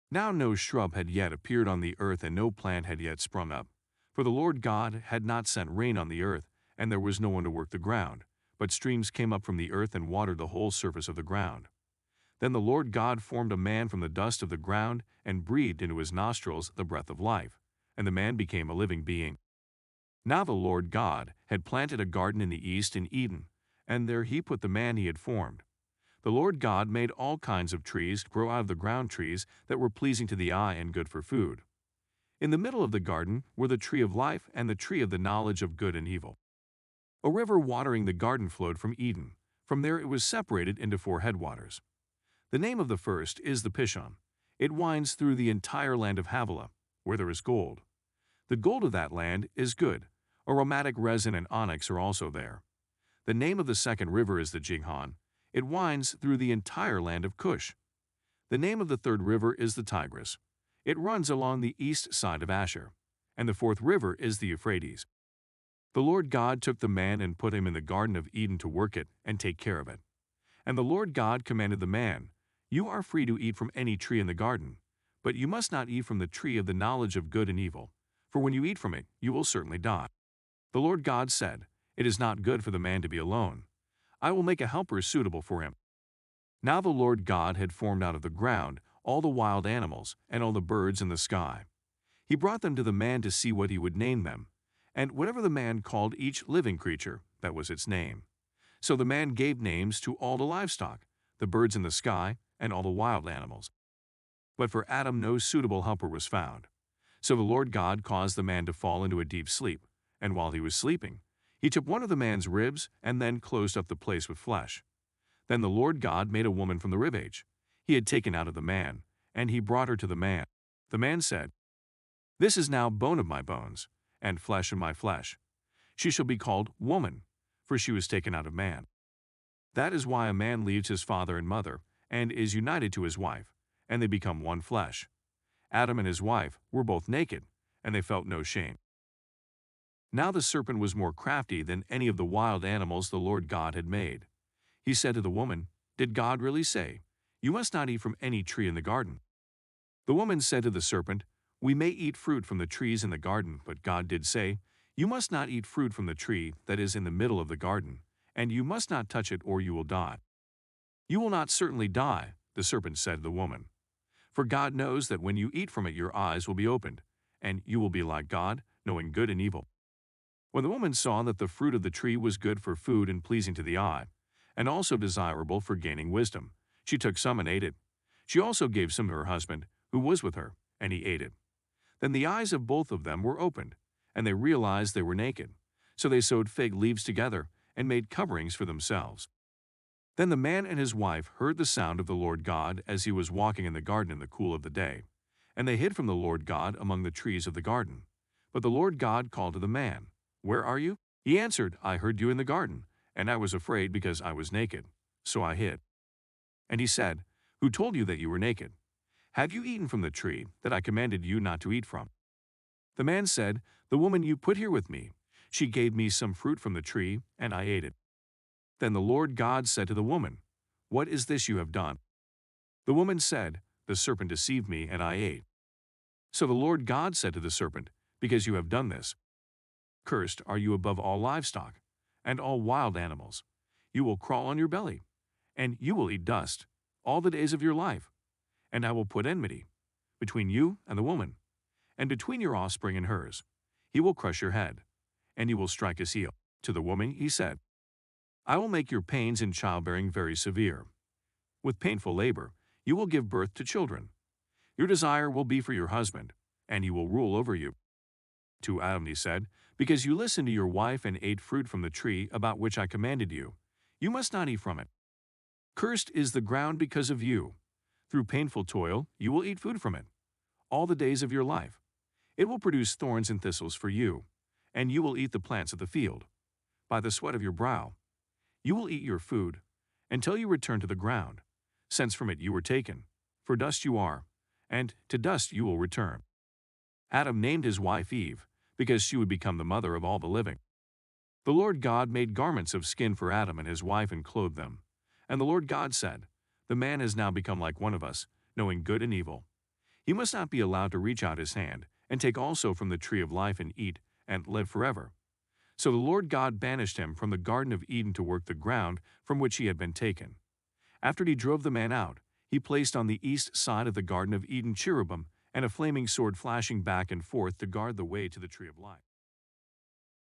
Now no shrub had yet appeared on the earth, and no plant had yet sprung up. For the Lord God had not sent rain on the earth, and there was no one to work the ground. But streams came up from the earth and watered the whole surface of the ground. Then the Lord God formed a man from the dust of the ground, and breathed into his nostrils the breath of life, and the man became a living being. Now the Lord God had planted a garden in the east in Eden, and there he put the man he had formed. The Lord God made all kinds of trees grow out of the ground, trees that were pleasing to the eye and good for food. In the middle of the garden were the tree of life and the tree of the knowledge of good and evil. A river watering the garden flowed from Eden. From there it was separated into 4 headwaters. The name of the first is the Pishon. It winds through the entire land of Havilah, where there is gold. The gold of that land is good. Aromatic resin and onyx are also there. The name of the second river is the Gihon. It winds through the entire land of Cush. The name of the third river is the Tigris. It runs along the east side of Ashur. And the fourth river is the Euphrates. The Lord God took the man and put him in the Garden of Eden to work it and take care of it. And the Lord God commanded the man, "You are free to eat from any tree in the garden, but you must not eat from the tree of the knowledge of good and evil, for when you eat from it, you will certainly die." The Lord God said, "It is not good for the man to be alone. I will make a helper suitable for him." Now the Lord God had formed out of the ground all the wild animals and all the birds in the sky. He brought them to the man to see what he would name them, and whatever the man called each living creature, that was its name. So the man gave names to all the livestock, the birds in the sky, and all the wild animals. But for Adam no suitable helper was found. So the Lord God caused the man to fall into a deep sleep, and while he was sleeping, he took one of the man's ribs and then closed up the place with flesh. Then the Lord God made a woman from the ribcage he had taken out of the man, and he brought her to the man. The man said, "This is now bone of my bones, and flesh of my flesh. She shall be called woman, for she was taken out of man." That is why a man leaves his father and mother, and is united to his wife, and they become one flesh. Adam and his wife were both naked, and they felt no shame. Now the serpent was more crafty than any of the wild animals the Lord God had made. He said to the woman, "Did God really say, 'You must not eat from any tree in the garden'?" The woman said to the serpent, "We may eat fruit from the trees in the garden, but God did say, 'You must not eat fruit from the tree that is in the middle of the garden, and you must not touch it or you will die.'" "You will not certainly die," the serpent said to the woman. "For God knows that when you eat from it your eyes will be opened, and you will be like God, knowing good and evil." When the woman saw that the fruit of the tree was good for food and pleasing to the eye, and also desirable for gaining wisdom, she took some and ate it. She also gave some to her husband, who was with her, and he ate it. Then the eyes of both of them were opened, and they realized they were naked. So they sewed fig leaves together and made coverings for themselves. Then the man and his wife heard the sound of the Lord God as he was walking in the garden in the cool of the day, and they hid from the Lord God among the trees of the garden. But the Lord God called to the man, "Where are you?" He answered, "I heard you in the garden, and I was afraid because I was naked, so I hid." And he said, "Who told you that you were naked? Have you eaten from the tree that I commanded you not to eat from?" The man said, "The woman you put here with me, she gave me some fruit from the tree, and I ate it." Then the Lord God said to the woman, "What is this you have done?" The woman said, "The serpent deceived me, and I ate." So the Lord God said to the serpent, "Because you have done this, cursed are you above all livestock and all wild animals. You will crawl on your belly, and you will eat dust all the days of your life. And I will put enmity between you and the woman, and between your offspring and hers. He will crush your head, and you will strike his heel." To the woman he said, "I will make your pains in childbearing very severe. With painful labor you will give birth to children. Your desire will be for your husband, and he will rule over you." To Adam he said, "Because you listened to your wife and ate fruit from the tree about which I commanded you, you must not eat from it. Cursed is the ground because of you. Through painful toil you will eat food from it all the days of your life. It will produce thorns and thistles for you, and you will eat the plants of the field. By the sweat of your brow you will eat your food until you return to the ground, since from it you were taken, for dust you are, and to dust you will return." Adam named his wife Eve, because she would become the mother of all the living. The Lord God made garments of skin for Adam and his wife and clothed them. And the Lord God said, "The man has now become like one of us, knowing good and evil. He must not be allowed to reach out his hand, and take also from the tree of life and eat, and live forever. So the Lord God banished him from the Garden of Eden to work the ground from which he had been taken. After he drove the man out, he placed on the east side of the Garden of Eden cherubim and a flaming sword flashing back and forth to guard the way to the tree of life.